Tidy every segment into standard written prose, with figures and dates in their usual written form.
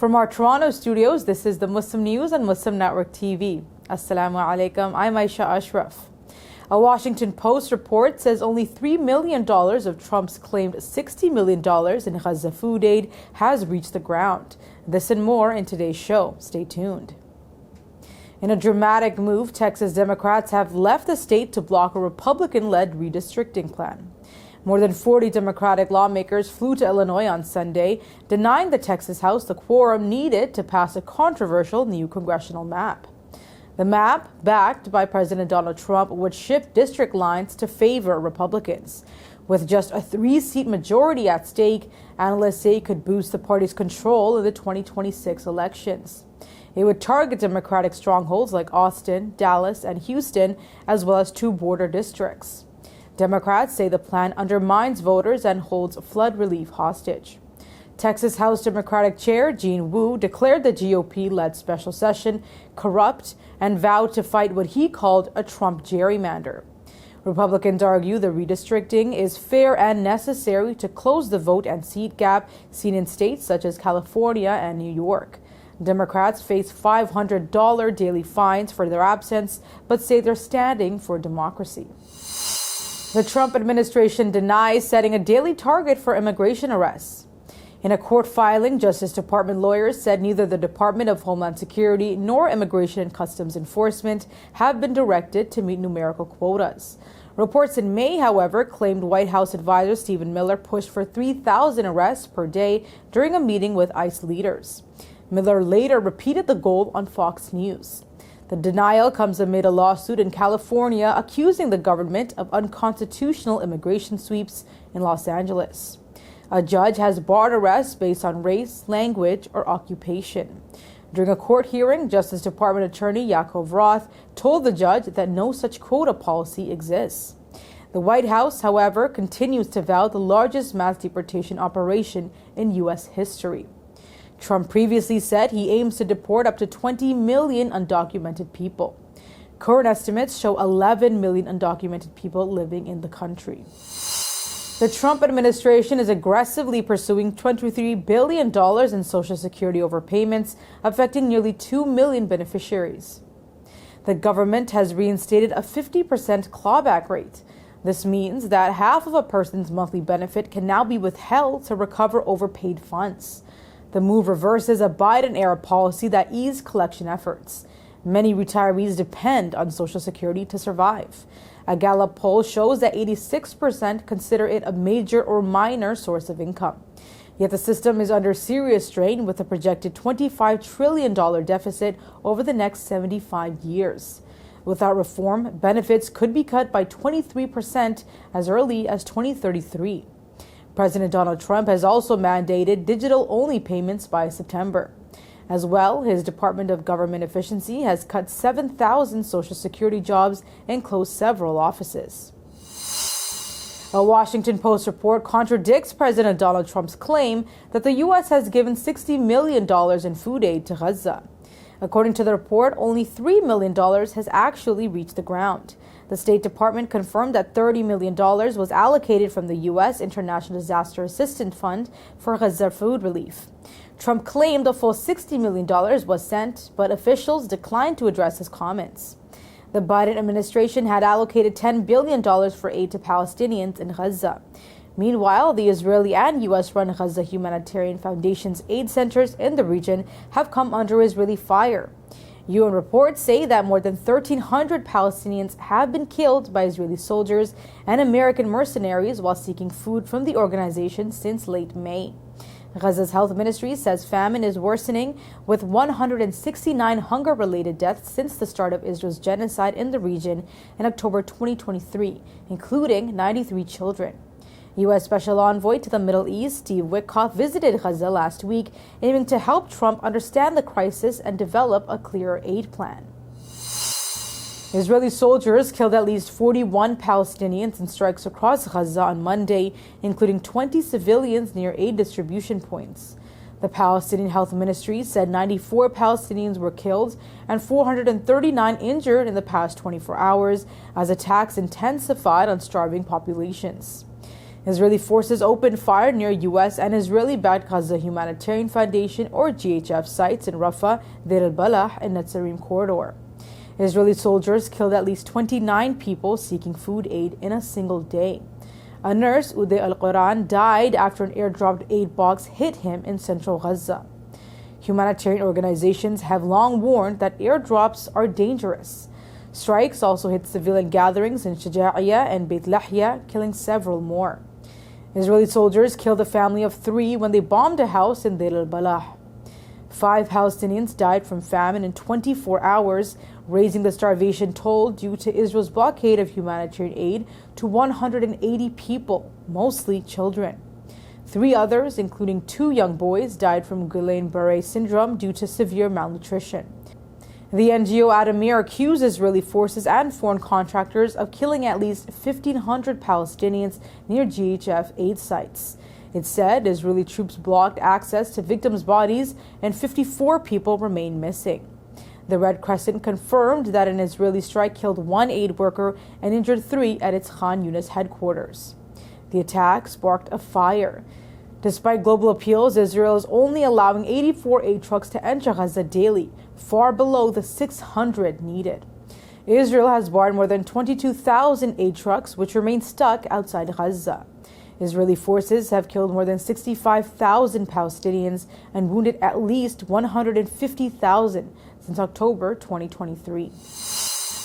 From our Toronto studios, this is the Muslim News on Muslim Network TV. Assalamu alaikum, I'm Aishah Ashraf. A Washington Post report says only $3 million of Trump's claimed $60 million in Gaza food aid has reached the ground. This and more in today's show. Stay tuned. In a dramatic move, Texas Democrats have left the state to block a Republican-led redistricting plan. More than 40 Democratic lawmakers flew to Illinois on Sunday, denying the Texas House the quorum needed to pass a controversial new congressional map. The map, backed by President Donald Trump, would shift district lines to favor Republicans. With just a 3-seat majority at stake, analysts say it could boost the party's control in the 2026 elections. It would target Democratic strongholds like Austin, Dallas, and Houston, as well as 2 border districts. Democrats say the plan undermines voters and holds flood relief hostage. Texas House Democratic Chair Jean Wu declared the GOP-led special session corrupt and vowed to fight what he called a Trump gerrymander. Republicans argue the redistricting is fair and necessary to close the vote and seat gap seen in states such as California and New York. Democrats face $500 daily fines for their absence, but say they're standing for democracy. The Trump administration denies setting a daily target for immigration arrests. In a court filing, Justice Department lawyers said neither the Department of Homeland Security nor Immigration and Customs Enforcement have been directed to meet numerical quotas. Reports in May, however, claimed White House advisor Stephen Miller pushed for 3,000 arrests per day during a meeting with ICE leaders. Miller later repeated the goal on Fox News. The denial comes amid a lawsuit in California accusing the government of unconstitutional immigration sweeps in Los Angeles. A judge has barred arrests based on race, language, or occupation. During a court hearing, Justice Department Attorney Yaakov Roth told the judge that no such quota policy exists. The White House, however, continues to vow the largest mass deportation operation in U.S. history. Trump previously said he aims to deport up to 20 million undocumented people. Current estimates show 11 million undocumented people living in the country. The Trump administration is aggressively pursuing $23 billion in Social Security overpayments, affecting nearly 2 million beneficiaries. The government has reinstated a 50% clawback rate. This means that half of a person's monthly benefit can now be withheld to recover overpaid funds. The move reverses a Biden-era policy that eased collection efforts. Many retirees depend on Social Security to survive. A Gallup poll shows that 86% consider it a major or minor source of income. Yet the system is under serious strain with a projected $25 trillion deficit over the next 75 years. Without reform, benefits could be cut by 23% as early as 2033. President Donald Trump has also mandated digital-only payments by September. As well, his Department of Government Efficiency has cut 7,000 Social Security jobs and closed several offices. A Washington Post report contradicts President Donald Trump's claim that the U.S. has given $60 million in food aid to Gaza. According to the report, only $3 million has actually reached the ground. The State Department confirmed that $30 million was allocated from the U.S. International Disaster Assistance Fund for Gaza food relief. Trump claimed the full $60 million was sent, but officials declined to address his comments. The Biden administration had allocated $10 billion for aid to Palestinians in Gaza. Meanwhile, the Israeli and U.S.-run Gaza Humanitarian Foundation's aid centers in the region have come under Israeli fire. UN reports say that more than 1,300 Palestinians have been killed by Israeli soldiers and American mercenaries while seeking food from the organization since late May. Gaza's health ministry says famine is worsening, with 169 hunger-related deaths since the start of Israel's genocide in the region in October 2023, including 93 children. U.S. Special Envoy to the Middle East, Steve Witkoff, visited Gaza last week, aiming to help Trump understand the crisis and develop a clearer aid plan. Israeli soldiers killed at least 41 Palestinians in strikes across Gaza on Monday, including 20 civilians near aid distribution points. The Palestinian Health Ministry said 94 Palestinians were killed and 439 injured in the past 24 hours as attacks intensified on starving populations. Israeli forces opened fire near U.S. and Israeli-backed Gaza Humanitarian Foundation or GHF sites in Rafah, Deir al-Balah, and Netzarim corridor. Israeli soldiers killed at least 29 people seeking food aid in a single day. A nurse, Uday al-Quran, died after an airdropped aid box hit him in central Gaza. Humanitarian organizations have long warned that airdrops are dangerous. Strikes also hit civilian gatherings in Shaja'iyah and Beit Lahya, killing several more. Israeli soldiers killed a family of 3 when they bombed a house in Deir al-Balah. 5 Palestinians died from famine in 24 hours, raising the starvation toll due to Israel's blockade of humanitarian aid to 180 people, mostly children. 3 others, including 2 young boys, died from Guillain-Barré syndrome due to severe malnutrition. The NGO Adamir accused Israeli forces and foreign contractors of killing at least 1,500 Palestinians near GHF aid sites. It said Israeli troops blocked access to victims' bodies and 54 people remain missing. The Red Crescent confirmed that an Israeli strike killed 1 aid worker and injured 3 at its Khan Yunis headquarters. The attack sparked a fire. Despite global appeals, Israel is only allowing 84 aid trucks to enter Gaza daily, far below the 600 needed. Israel has barred more than 22,000 aid trucks, which remain stuck outside Gaza. Israeli forces have killed more than 65,000 Palestinians and wounded at least 150,000 since October 2023.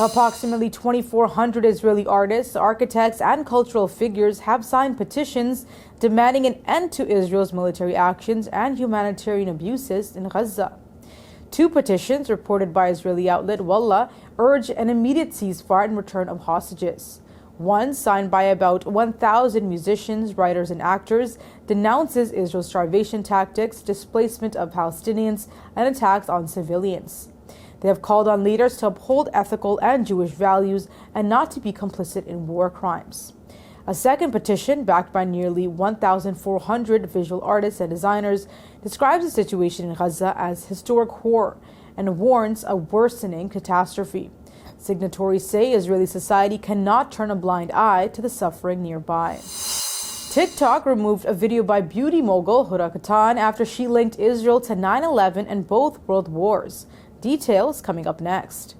Approximately 2,400 Israeli artists, architects, and cultural figures have signed petitions demanding an end to Israel's military actions and humanitarian abuses in Gaza. 2 petitions, reported by Israeli outlet Wallah, urge an immediate ceasefire and return of hostages. One, signed by about 1,000 musicians, writers, and actors, denounces Israel's starvation tactics, displacement of Palestinians, and attacks on civilians. They have called on leaders to uphold ethical and Jewish values and not to be complicit in war crimes. A second petition, backed by nearly 1,400 visual artists and designers, describes the situation in Gaza as historic horror and warns a worsening catastrophe. Signatories say Israeli society cannot turn a blind eye to the suffering nearby. TikTok removed a video by beauty mogul Huda Beauty after she linked Israel to 9/11 and both world wars. Details coming up next.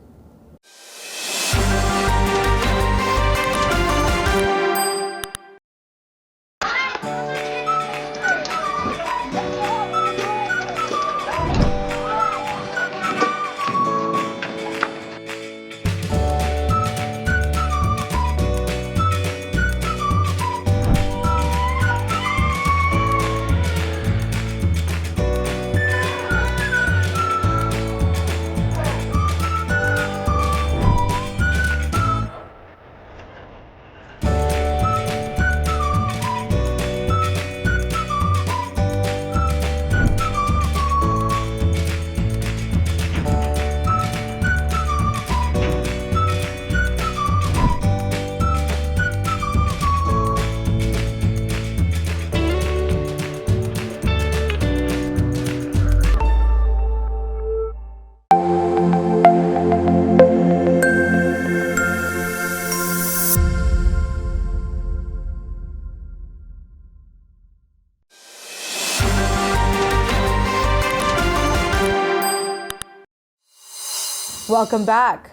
Welcome back.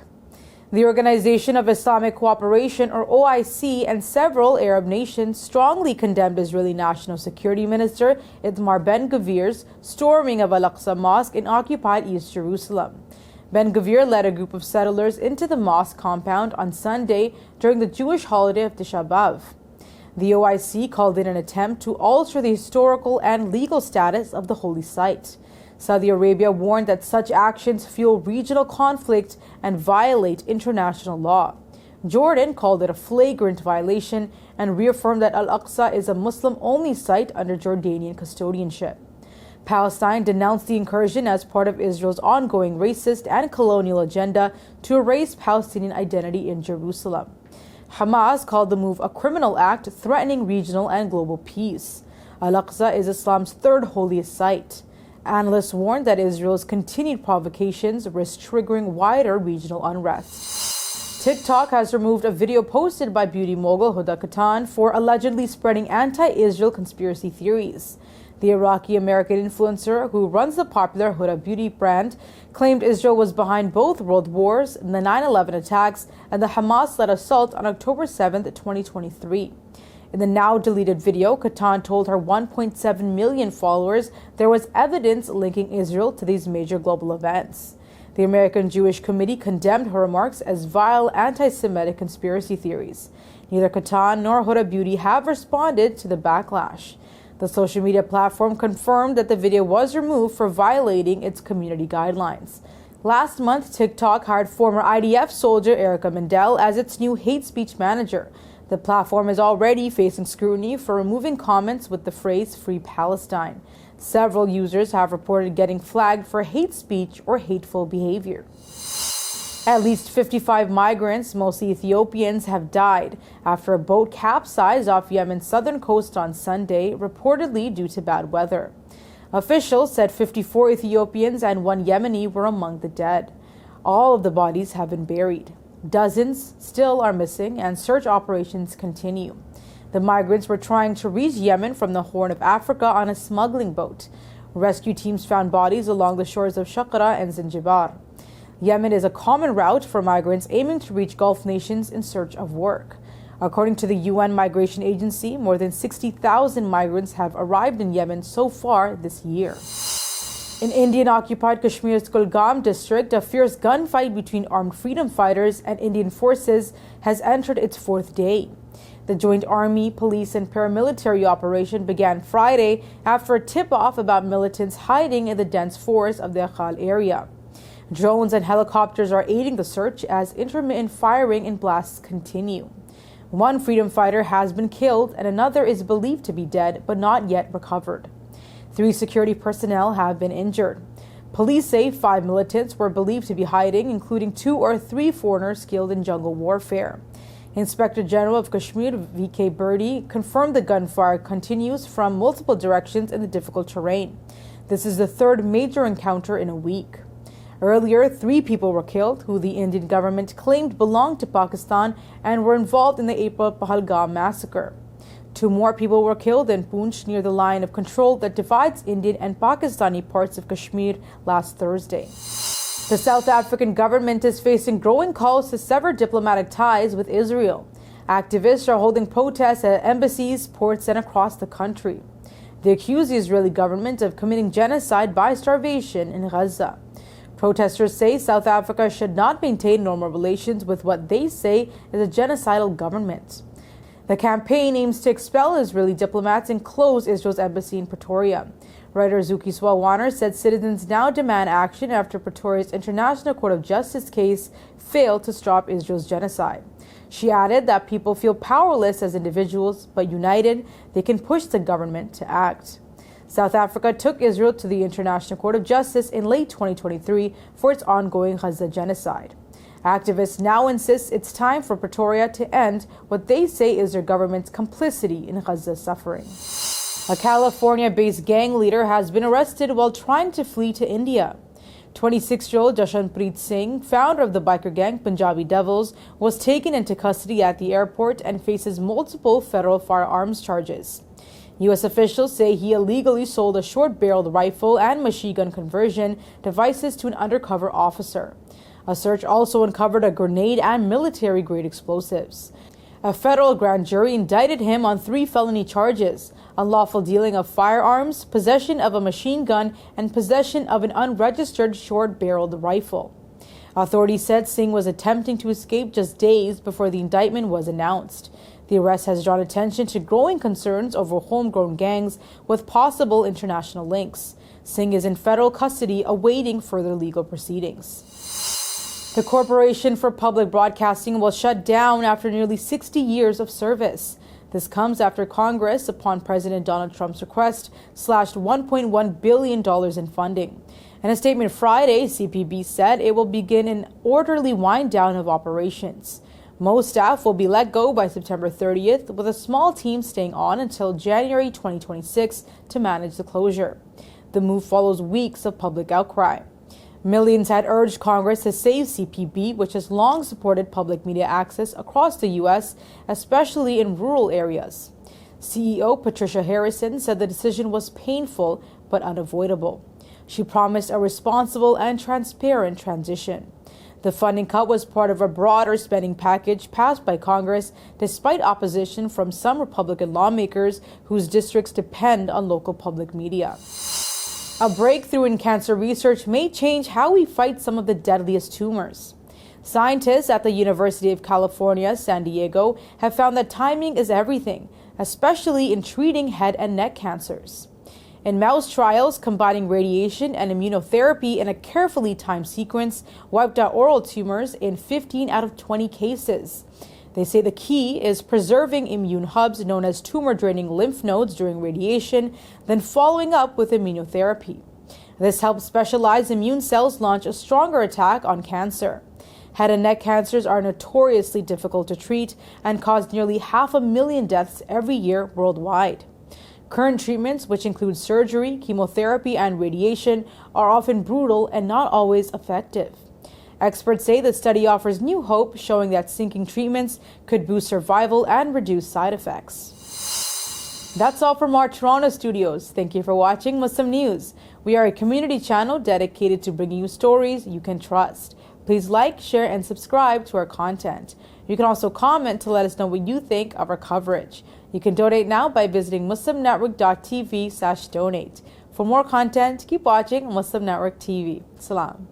The Organization of Islamic Cooperation, or OIC, and several Arab nations strongly condemned Israeli National Security Minister Itamar Ben-Gvir's storming of Al-Aqsa Mosque in occupied East Jerusalem. Ben-Gvir led a group of settlers into the mosque compound on Sunday during the Jewish holiday of Tisha B'Av. The OIC called it an attempt to alter the historical and legal status of the holy site. Saudi Arabia warned that such actions fuel regional conflict and violate international law. Jordan called it a flagrant violation and reaffirmed that Al-Aqsa is a Muslim-only site under Jordanian custodianship. Palestine denounced the incursion as part of Israel's ongoing racist and colonial agenda to erase Palestinian identity in Jerusalem. Hamas called the move a criminal act threatening regional and global peace. Al-Aqsa is Islam's third holiest site. Analysts warned that Israel's continued provocations risk triggering wider regional unrest. TikTok has removed a video posted by beauty mogul Huda Beauty for allegedly spreading anti-Israel conspiracy theories. The Iraqi-American influencer who runs the popular Huda Beauty brand claimed Israel was behind both world wars, the 9/11 attacks, and the Hamas-led assault on October 7, 2023. In the now-deleted video, Katan told her 1.7 million followers there was evidence linking Israel to these major global events. The American Jewish Committee condemned her remarks as vile anti-Semitic conspiracy theories. Neither Katan nor Huda Beauty have responded to the backlash. The social media platform confirmed that the video was removed for violating its community guidelines. Last month, TikTok hired former IDF soldier Erica Mendel as its new hate speech manager. The platform is already facing scrutiny for removing comments with the phrase "Free Palestine." Several users have reported getting flagged for hate speech or hateful behavior. At least 55 migrants, mostly Ethiopians, have died after a boat capsized off Yemen's southern coast on Sunday, reportedly due to bad weather. Officials said 54 Ethiopians and one Yemeni were among the dead. All of the bodies have been buried. Dozens still are missing, and search operations continue. The migrants were trying to reach Yemen from the Horn of Africa on a smuggling boat. Rescue teams found bodies along the shores of Shaqra and Zanzibar. Yemen is a common route for migrants aiming to reach Gulf nations in search of work. According to the UN Migration Agency, more than 60,000 migrants have arrived in Yemen so far this year. In Indian-occupied Kashmir's Kulgam district, a fierce gunfight between armed freedom fighters and Indian forces has entered its fourth day. The joint army, police, and paramilitary operation began Friday after a tip-off about militants hiding in the dense forest of the Akhal area. Drones and helicopters are aiding the search as intermittent firing and blasts continue. One freedom fighter has been killed and another is believed to be dead but not yet recovered. 3 security personnel have been injured. Police say 5 militants were believed to be hiding, including 2 or 3 foreigners skilled in jungle warfare. Inspector General of Kashmir V.K. Birdy confirmed the gunfire continues from multiple directions in the difficult terrain. This is the 3rd major encounter in a week. Earlier, 3 people were killed, who the Indian government claimed belonged to Pakistan and were involved in the April Pahalgam massacre. 2 more people were killed in Poonch near the line of control that divides Indian and Pakistani parts of Kashmir last Thursday. The South African government is facing growing calls to sever diplomatic ties with Israel. Activists are holding protests at embassies, ports, and across the country. They accuse the Israeli government of committing genocide by starvation in Gaza. Protesters say South Africa should not maintain normal relations with what they say is a genocidal government. The campaign aims to expel Israeli diplomats and close Israel's embassy in Pretoria. Writer Zuki Swawaner said citizens now demand action after Pretoria's International Court of Justice case failed to stop Israel's genocide. She added that people feel powerless as individuals, but united, they can push the government to act. South Africa took Israel to the International Court of Justice in late 2023 for its ongoing Gaza genocide. Activists now insist it's time for Pretoria to end what they say is their government's complicity in Gaza's suffering. A California-based gang leader has been arrested while trying to flee to India. 26-year-old Jashanpreet Singh, founder of the biker gang Punjabi Devils, was taken into custody at the airport and faces multiple federal firearms charges. U.S. officials say he illegally sold a short-barreled rifle and machine gun conversion devices to an undercover officer. A search also uncovered a grenade and military-grade explosives. A federal grand jury indicted him on 3 felony charges: unlawful dealing of firearms, possession of a machine gun, and possession of an unregistered short-barreled rifle. Authorities said Singh was attempting to escape just days before the indictment was announced. The arrest has drawn attention to growing concerns over homegrown gangs with possible international links. Singh is in federal custody awaiting further legal proceedings. The Corporation for Public Broadcasting was shut down after nearly 60 years of service. This comes after Congress, upon President Donald Trump's request, slashed $1.1 billion in funding. In a statement Friday, CPB said it will begin an orderly wind-down of operations. Most staff will be let go by September 30th, with a small team staying on until January 2026 to manage the closure. The move follows weeks of public outcry. Millions had urged Congress to save CPB, which has long supported public media access across the U.S., especially in rural areas. CEO Patricia Harrison said the decision was painful but unavoidable. She promised a responsible and transparent transition. The funding cut was part of a broader spending package passed by Congress despite opposition from some Republican lawmakers whose districts depend on local public media. A breakthrough in cancer research may change how we fight some of the deadliest tumors. Scientists at the University of California, San Diego, have found that timing is everything, especially in treating head and neck cancers. In mouse trials, combining radiation and immunotherapy in a carefully timed sequence wiped out oral tumors in 15 out of 20 cases. They say the key is preserving immune hubs known as tumor-draining lymph nodes during radiation, then following up with immunotherapy. This helps specialized immune cells launch a stronger attack on cancer. Head and neck cancers are notoriously difficult to treat and cause nearly 500,000 deaths every year worldwide. Current treatments, which include surgery, chemotherapy, and radiation, are often brutal and not always effective. Experts say the study offers new hope, showing that syncing treatments could boost survival and reduce side effects. That's all from our Toronto studios. Thank you for watching Muslim News. We are a community channel dedicated to bringing you stories you can trust. Please like, share, and subscribe to our content. You can also comment to let us know what you think of our coverage. You can donate now by visiting muslimnetwork.tv/donate. For more content, keep watching Muslim Network TV. Salam.